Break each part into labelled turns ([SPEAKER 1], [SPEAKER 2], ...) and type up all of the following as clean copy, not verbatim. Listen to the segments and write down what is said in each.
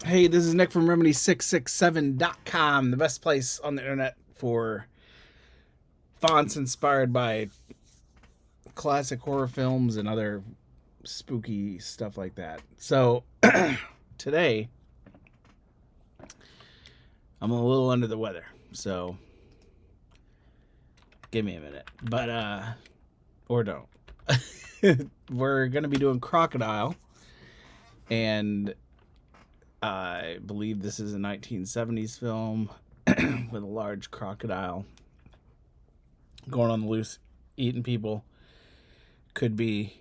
[SPEAKER 1] Hey, this is Nick from Remedy667.com, the best place on the internet for fonts inspired by classic horror films and other spooky stuff like that. So, today, I'm a little under the weather, so give me a minute. Or don't. We're going to be doing Crocodile, and I believe this is a 1970s film with a large crocodile going on the loose, eating people. Could be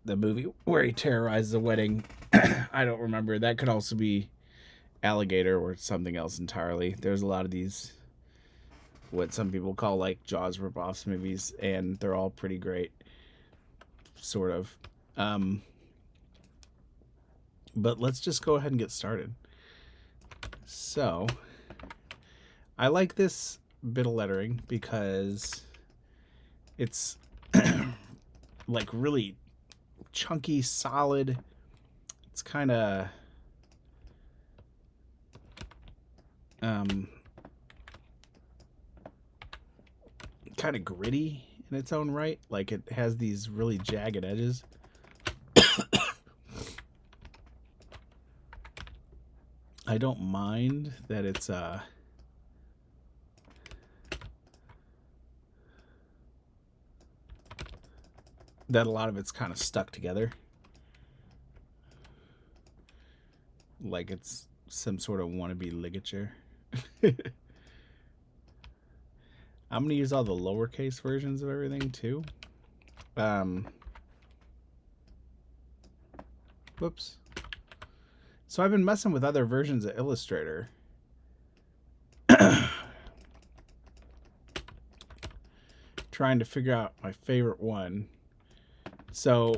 [SPEAKER 1] the movie where he terrorizes a wedding. I don't remember. That could also be Alligator or something else entirely. There's a lot of these, what some people call like Jaws ripoffs movies, and they're all pretty great, sort of. Um, but let's just go ahead and get started. So, I like this bit of lettering because it's like really chunky, solid. It's kind of um, kind of gritty in its own right. Like it has these really jagged edges. I don't mind that it's that a lot of it's kind of stuck together, like it's some sort of wannabe ligature. I'm gonna use all the lowercase versions of everything too. Um, whoops. So I've been messing with other versions of Illustrator. Trying to figure out my favorite one. So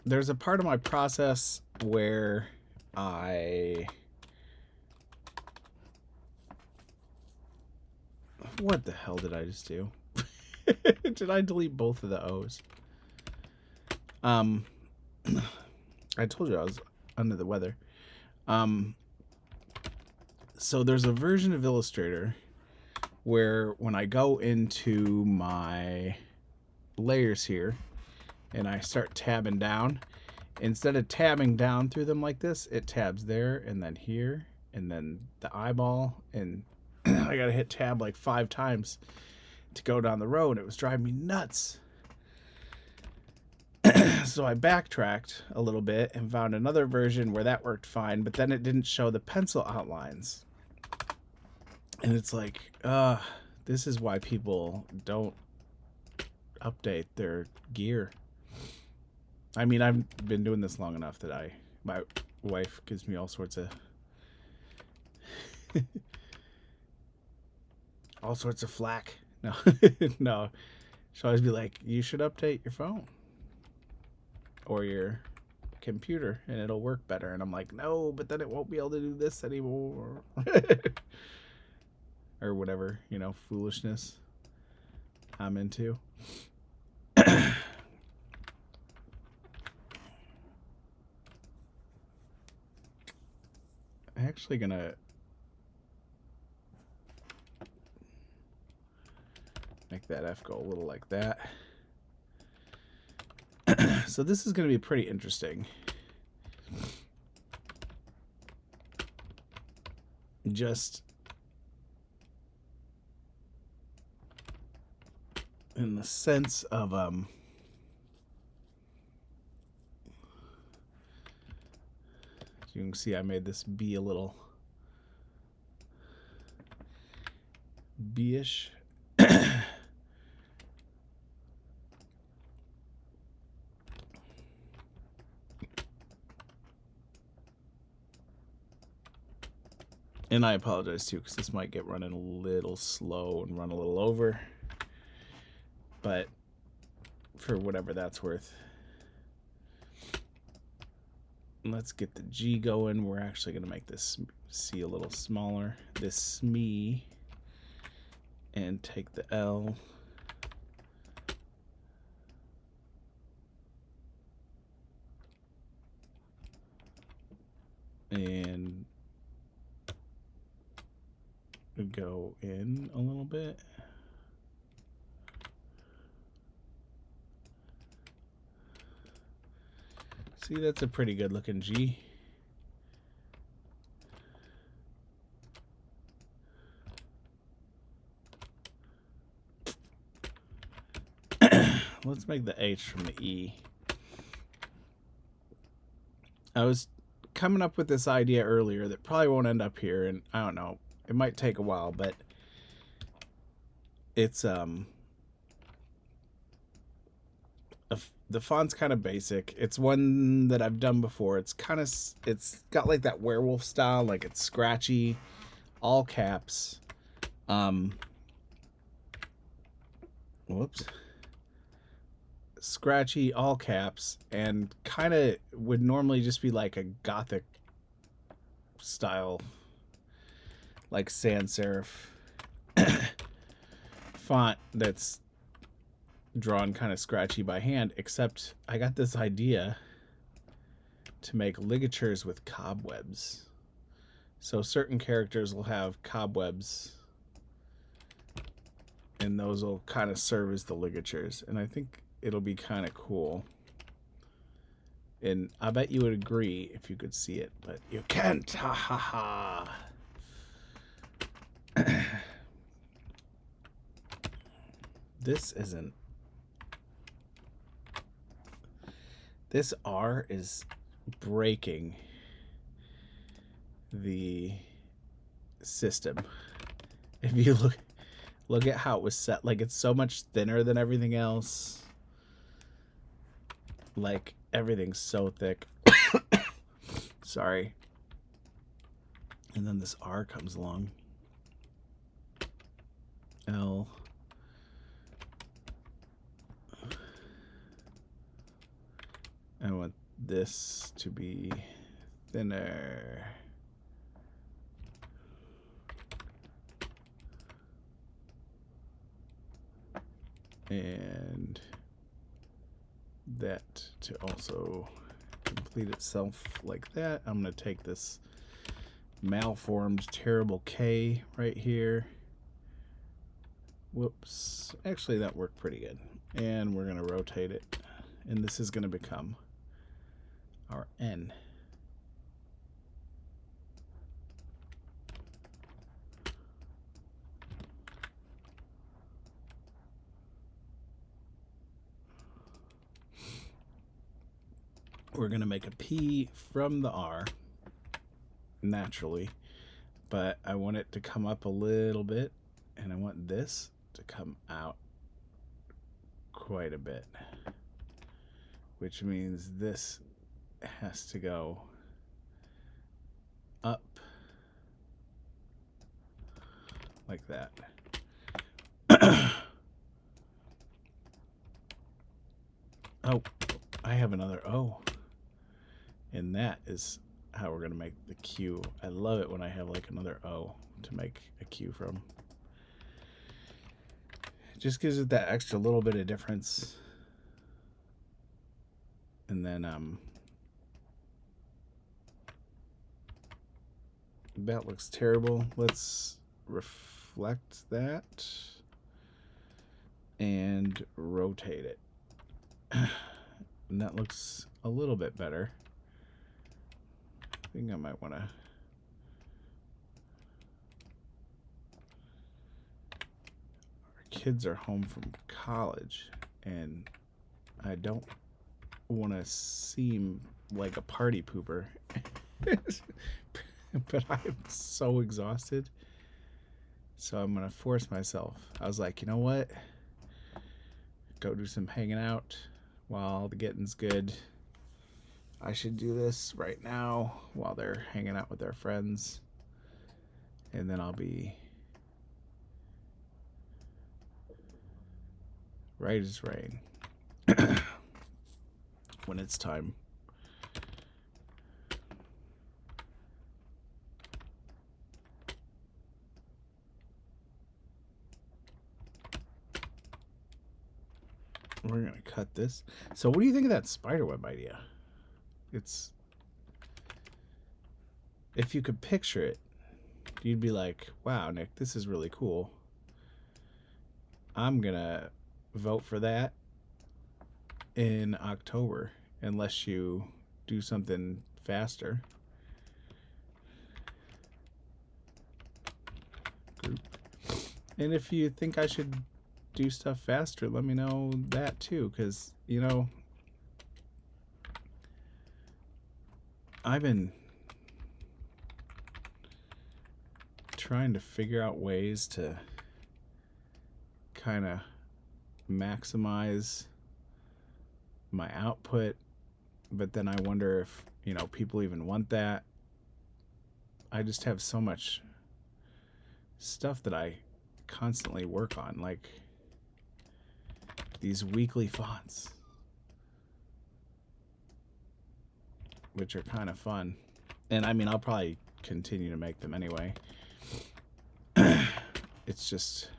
[SPEAKER 1] there's a part of my process where what the hell did I just do? Did I delete both of the O's? I told you I was under the weather. So there's a version of Illustrator where when I go into my layers here and I start tabbing down, instead of tabbing down through them like this, it tabs there and then here and then the eyeball, and I gotta hit tab like 5 times to go down the road. It was driving me nuts. So I backtracked a little bit and found another version where that worked fine, but then it didn't show the pencil outlines. And it's like, this is why people don't update their gear. I mean, I've been doing this long enough that my wife gives me all sorts of all sorts of flack. No, no. She'll always be like, you should update your phone or your computer and it'll work better. And I'm like, no, but then it won't be able to do this anymore. Or whatever, foolishness I'm into. I'm actually gonna make that F go a little like that. So this is gonna be pretty interesting. Just in the sense of you can see I made this be a little B-ish. And I apologize too, because this might get running a little slow and run a little over. But for whatever that's worth. Let's get the G going. We're actually going to make this C a little smaller. This SME. And take the L. And go in a little bit. See, that's a pretty good looking G. Let's make the H from the E. I was coming up with this idea earlier that probably won't end up here, and I don't know. It might take a while, but it's the font's kind of basic. It's one that I've done before. It's got like that werewolf style, like it's scratchy, all caps. Whoops. Scratchy, all caps, and kind of would normally just be like a gothic style, like sans serif font that's drawn kind of scratchy by hand, except I got this idea to make ligatures with cobwebs. So certain characters will have cobwebs, and those will kind of serve as the ligatures, and I think it'll be kind of cool. And I bet you would agree if you could see it, but you can't. Ha ha ha. This isn't. This R is breaking the system. If you look at how it was set, like it's so much thinner than everything else. Like everything's so thick. Sorry. And then this R comes along. L. I want this to be thinner. And that to also complete itself like that. I'm going to take this malformed terrible K right here. Whoops. Actually, that worked pretty good. And we're going to rotate it. And this is going to become our N. We're going to make a P from the R, naturally, but I want it to come up a little bit, and I want this to come out quite a bit, which means this has to go up like that. Oh, I have another O. And that is how we're going to make the Q. I love it when I have like another O to make a Q from. It just gives it that extra little bit of difference. And then that looks terrible. Let's reflect that and rotate it. And that looks a little bit better. I think I might want to. Our kids are home from college, and I don't want to seem like a party pooper. But I'm so exhausted. So I'm going to force myself. I was like, you know what? Go do some hanging out while the getting's good. I should do this right now while they're hanging out with their friends. And then I'll be right as rain when it's time. We're going to cut this. So what do you think of that spiderweb idea? It's, if you could picture it, you'd be like, wow, Nick, this is really cool. I'm going to vote for that in October unless you do something faster. Group. And if you think I should do stuff faster, let me know that too, because, you know, I've been trying to figure out ways to kind of maximize my output, but then I wonder if, you know, people even want that. I just have so much stuff that I constantly work on, like these weekly fonts, which are kind of fun. And I mean, I'll probably continue to make them anyway. It's just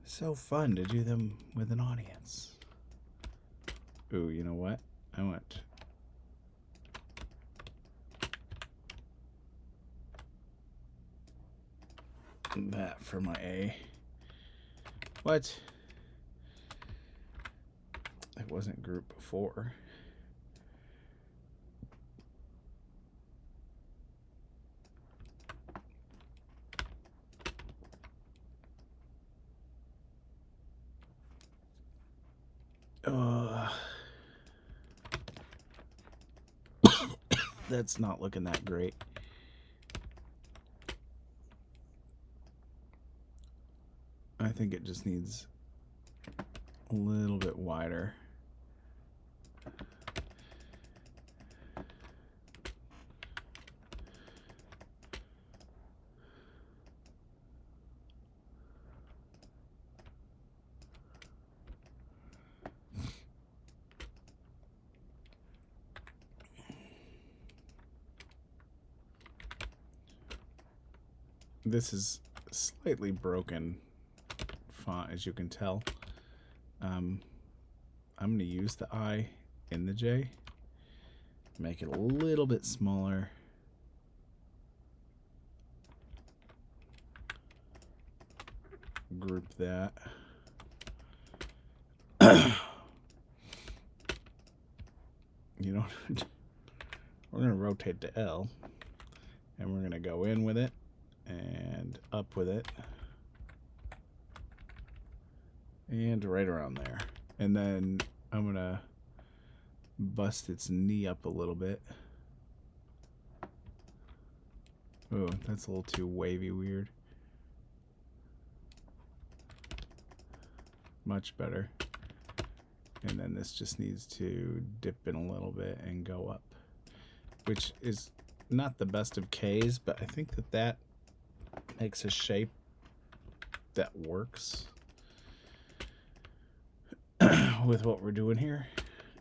[SPEAKER 1] so fun to do them with an audience. Ooh, you know what? I want that for my A. What? It wasn't group before. That's not looking that great. I think it just needs a little bit wider. This is slightly broken font, as you can tell. I'm going to use the I in the J, make it a little bit smaller. Group that. You know, we're going to rotate to L, and we're going to go in with it and up with it and right around there. And then I'm going to bust its knee up a little bit. Oh, that's a little too wavy weird. Much better. And then this just needs to dip in a little bit and go up, which is not the best of K's, but I think that that makes a shape that works with what we're doing here.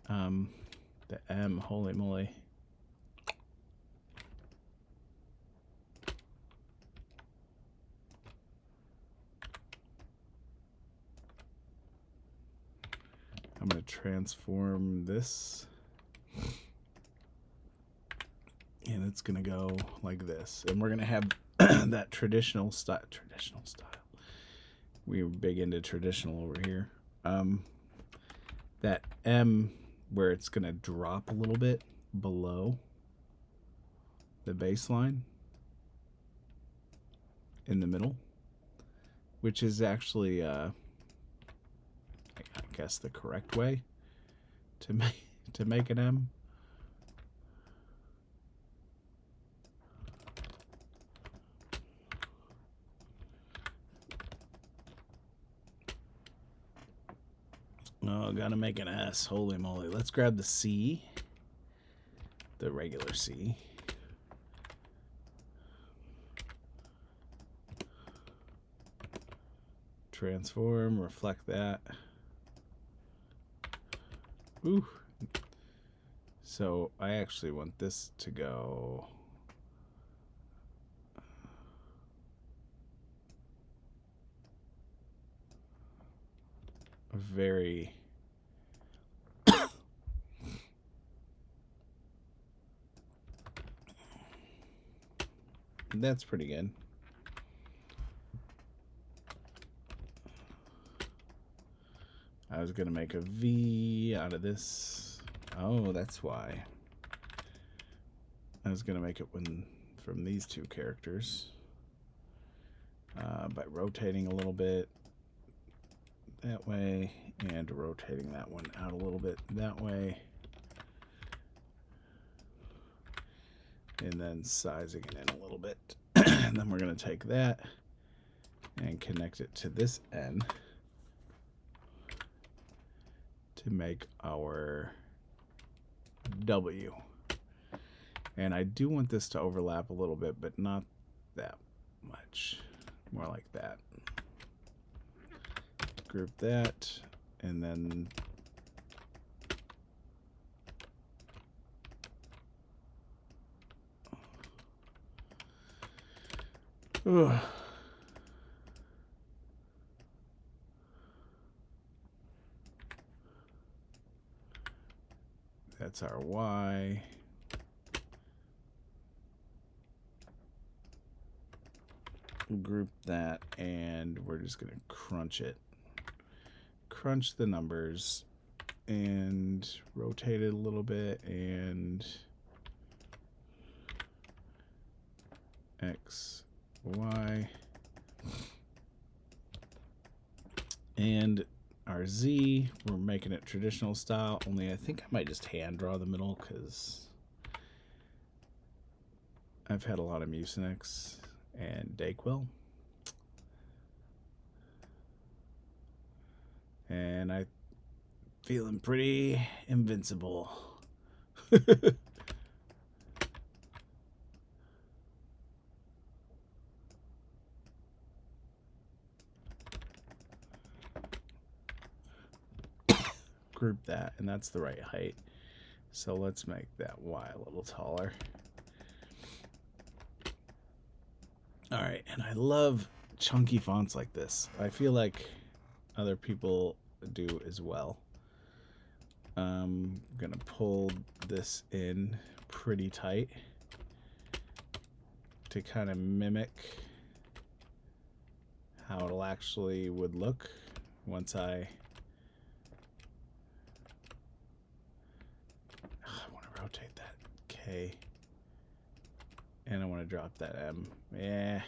[SPEAKER 1] The M, holy moly. I'm going to transform this, and it's going to go like this. And we're going to have that traditional style. We were big into traditional over here. That M where it's going to drop a little bit below the baseline in the middle, which is actually I guess the correct way to make an M. Oh, gotta make an S. Holy moly. Let's grab the C. The regular C. Transform, reflect that. Ooh. So I actually want this to go very That's pretty good. I was gonna make a V out of this. Oh, that's why. I was gonna make it from these two characters by rotating a little bit that way and rotating that one out a little bit that way, and then sizing it in a little bit. And then we're gonna take that and connect it to this end to make our W. And I do want this to overlap a little bit, but not that much. More like that. Group that, and then that's our Y. Group that, and we're just going to crunch it. Crunch the numbers and rotate it a little bit, and X, Y. And our Z, we're making it traditional style, only I think I might just hand draw the middle because I've had a lot of Mucinex and Dayquil. And I'm feeling pretty invincible. Group that, and that's the right height. So let's make that Y a little taller. All right, and I love chunky fonts like this. I feel like other people do as well. I'm gonna pull this in pretty tight to kind of mimic how it'll actually would look once I want to rotate that K, and I want to drop that M. Yeah.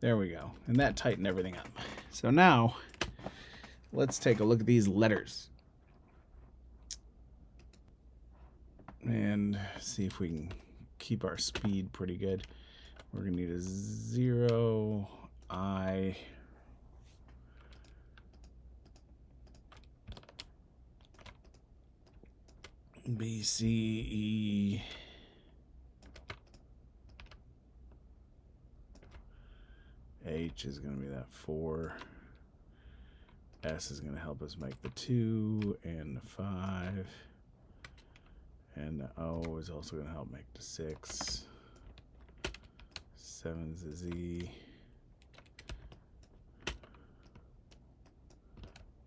[SPEAKER 1] There we go. And that tightened everything up. So now, let's take a look at these letters. And see if we can keep our speed pretty good. We're going to need a 0, I, B, C, E, H is going to be that 4. S is going to help us make the 2 and the 5. And the O is also going to help make the 6. 7's the Z.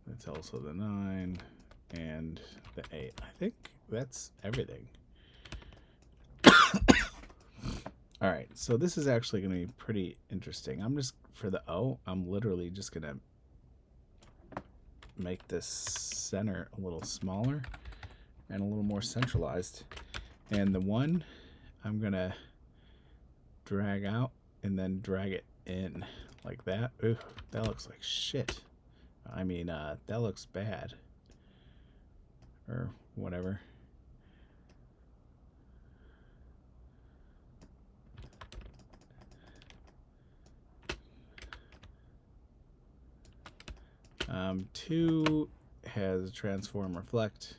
[SPEAKER 1] That's also the 9 and the 8. I think that's everything. All right, so this is actually going to be pretty interesting. For the O, I'm literally just going to make this center a little smaller and a little more centralized. And the 1, I'm going to drag out and then drag it in like that. Ooh, that looks like shit. I mean, that looks bad. Or whatever. Two has transform reflect.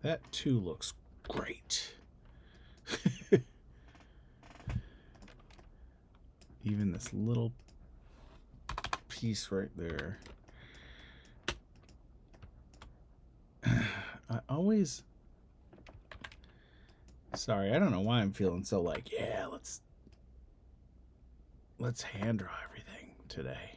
[SPEAKER 1] That too looks great. Even this little piece right there. I always... Sorry, I don't know why I'm feeling so like, yeah, let's hand draw everything today.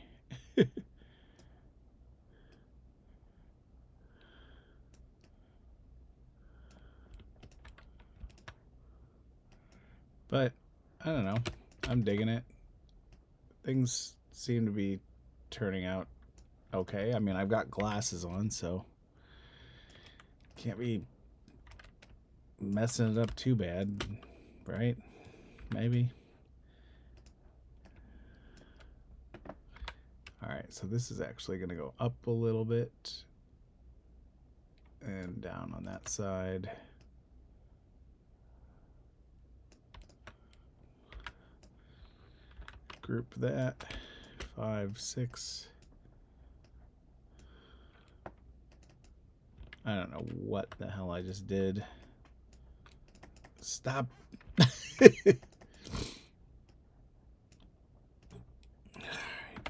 [SPEAKER 1] But I don't know. I'm digging it. Things seem to be turning out okay. I mean, I've got glasses on, so can't be messing it up too bad, right? Maybe. Alright, so this is actually going to go up a little bit and down on that side. Group that. 5, 6. I don't know what the hell I just did. Stop.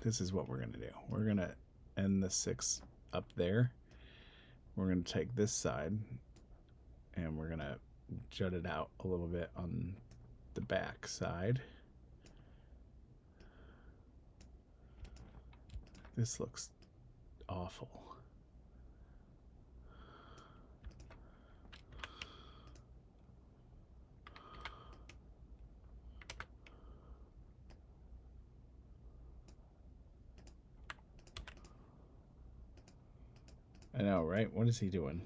[SPEAKER 1] This is what we're going to do. We're going to end the 6 up there. We're going to take this side and we're going to jut it out a little bit on the back side. This looks awful. I know, right? What is he doing?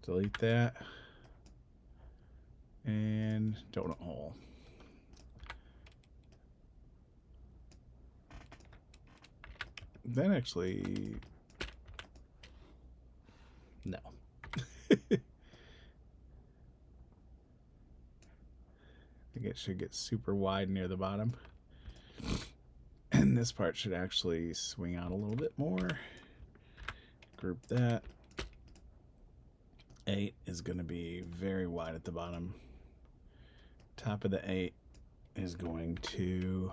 [SPEAKER 1] Delete that. And donut hole. That actually... No. I think it should get super wide near the bottom. And this part should actually swing out a little bit more. Group that. 8 is going to be very wide at the bottom. Top of the 8 is going to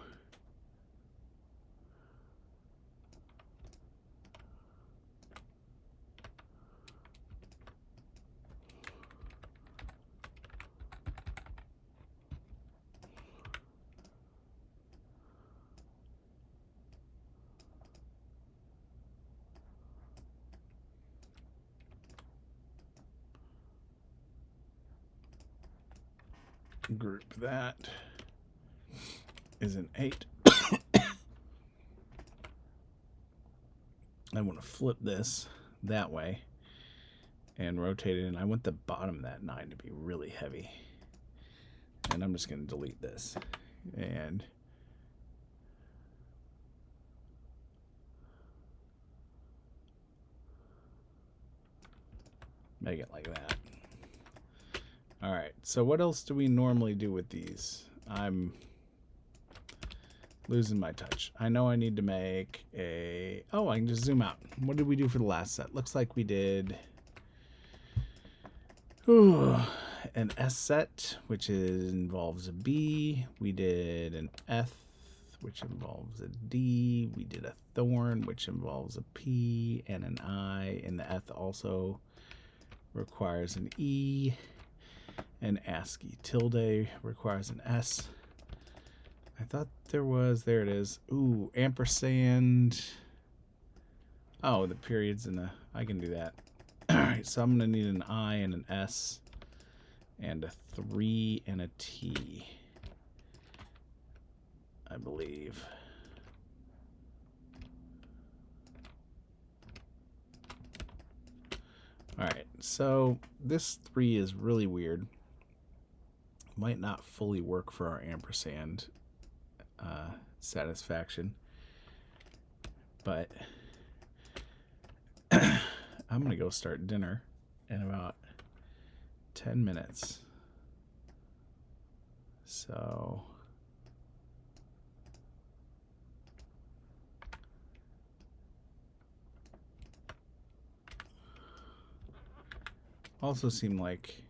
[SPEAKER 1] group that is an 8. I want to flip this that way and rotate it, and I want the bottom of that 9 to be really heavy. And I'm just going to delete this and make it like that. All right, so what else do we normally do with these? I'm losing my touch. I know I need to make a... Oh, I can just zoom out. What did we do for the last set? Looks like we did an S set, which involves a B. We did an F, which involves a D. We did a thorn, which involves a P and an I. And the F also requires an E. And ASCII tilde requires an S. I thought there was, there it is. Ooh, ampersand. Oh, the periods and the, I can do that. All right, so I'm going to need an I and an S and a 3 and a T, I believe. All right, so this 3 is really weird. Might not fully work for our ampersand satisfaction, but I'm gonna go start dinner in about 10 minutes. So also seem like...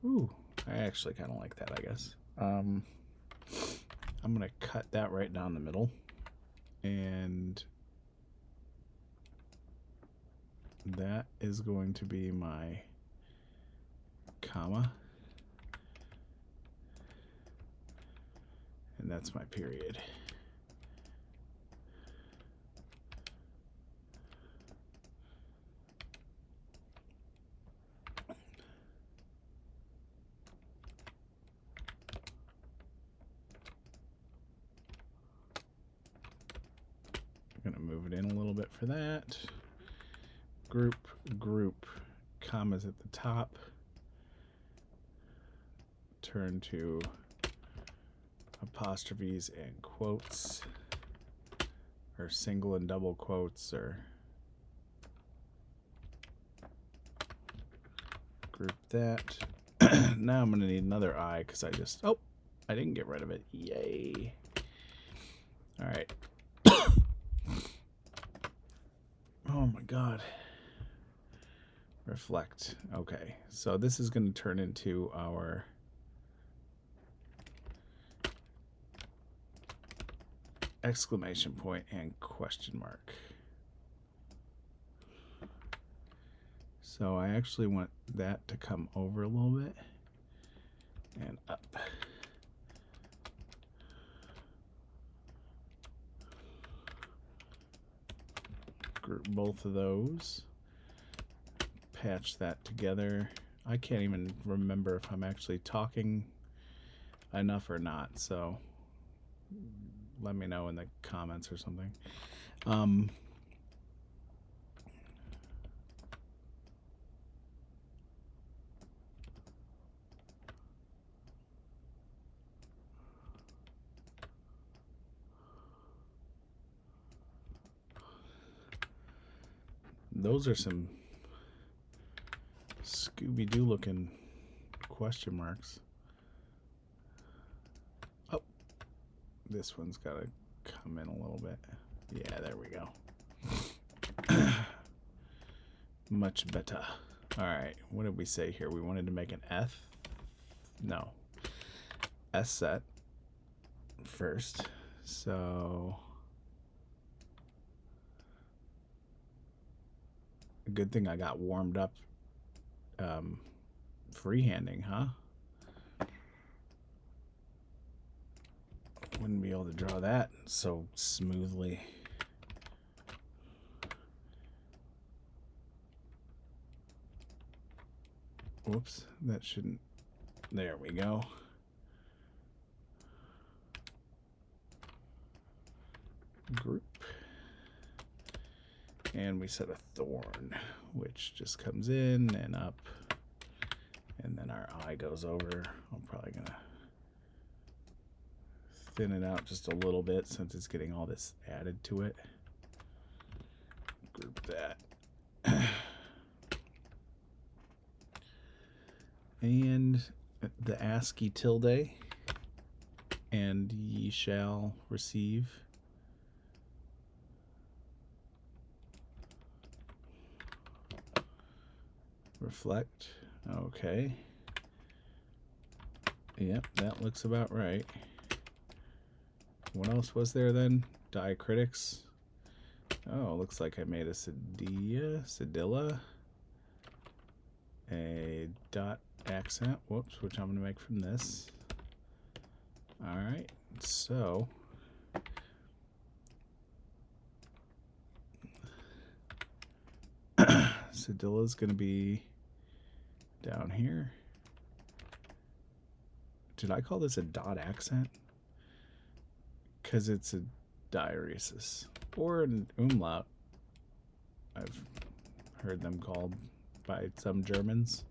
[SPEAKER 1] Ooh, I actually kind of like that, I guess. I'm going to cut that right down the middle. And that is going to be my comma. And that's my period. I'm going to move it in a little bit for that. Group, group, commas at the top. Turn to apostrophes and quotes, or single and double quotes, or group that. Now I'm going to need another I because I didn't get rid of it. Yay. All right. Oh my God. Reflect. Okay. So this is going to turn into our exclamation point and question mark. So I actually want that to come over a little bit and up. Group both of those. Patch that together. I can't even remember if I'm actually talking enough or not, so let me know in the comments or something. Those are some Scooby-Doo looking question marks. Oh, this one's got to come in a little bit. Yeah, there we go. Much better. All right, what did we say here? We wanted to make an S set first. So good thing I got warmed up freehanding, huh? Wouldn't be able to draw that so smoothly. Whoops, that shouldn't. There we go. Group. And we set a thorn, which just comes in and up. And then our eye goes over. I'm probably going to thin it out just a little bit since it's getting all this added to it. Group that. And the ASCII tilde. And ye shall receive. Reflect. Okay. Yep, that looks about right. What else was there then? Diacritics. Oh, looks like I made a cedilla, a dot accent, whoops, which I'm going to make from this. All right, so cedilla is going to be down here. Did I call this a dot accent? Because it's a diaeresis. Or an umlaut, I've heard them called by some Germans.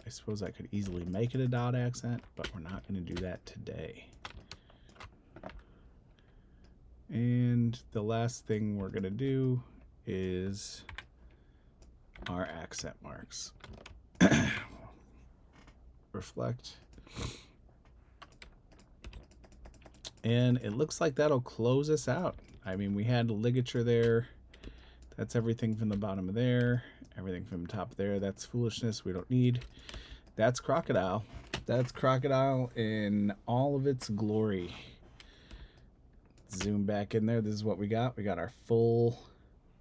[SPEAKER 1] I suppose I could easily make it a dot accent, but we're not going to do that today. And the last thing we're going to do is our accent marks. Reflect. And it looks like that'll close us out. I mean, we had a ligature there. That's everything from the bottom of there. Everything from the top there. That's foolishness we don't need. That's Crocodile. That's Crocodile in all of its glory. Zoom back in there. This is what we got. We got our full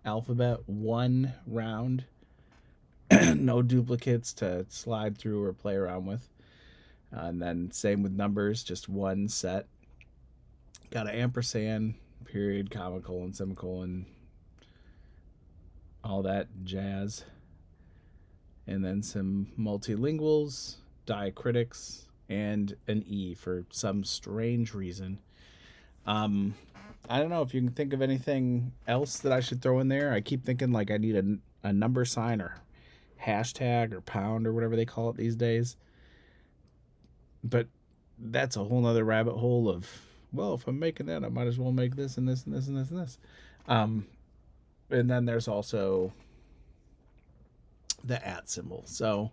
[SPEAKER 1] alphabet, one round. No duplicates to slide through or play around with. And then same with numbers, just one set. Got an ampersand, period, comma, colon, semicolon, all that jazz. And then some multilinguals, diacritics, and an E for some strange reason. I don't know if you can think of anything else that I should throw in there. I keep thinking like I need a number sign or hashtag or pound or whatever they call it these days. But that's a whole nother rabbit hole of, well, if I'm making that, I might as well make this and this and this and this and this. And then there's also the @ symbol. So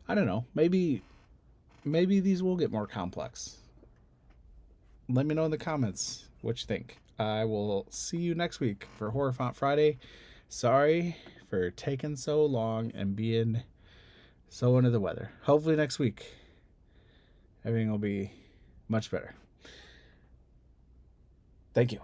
[SPEAKER 1] I don't know. Maybe these will get more complex. Let me know in the comments what you think. I will see you next week for Horror Font Friday. Sorry for taking so long and being so under the weather. Hopefully next week everything will be much better. Thank you.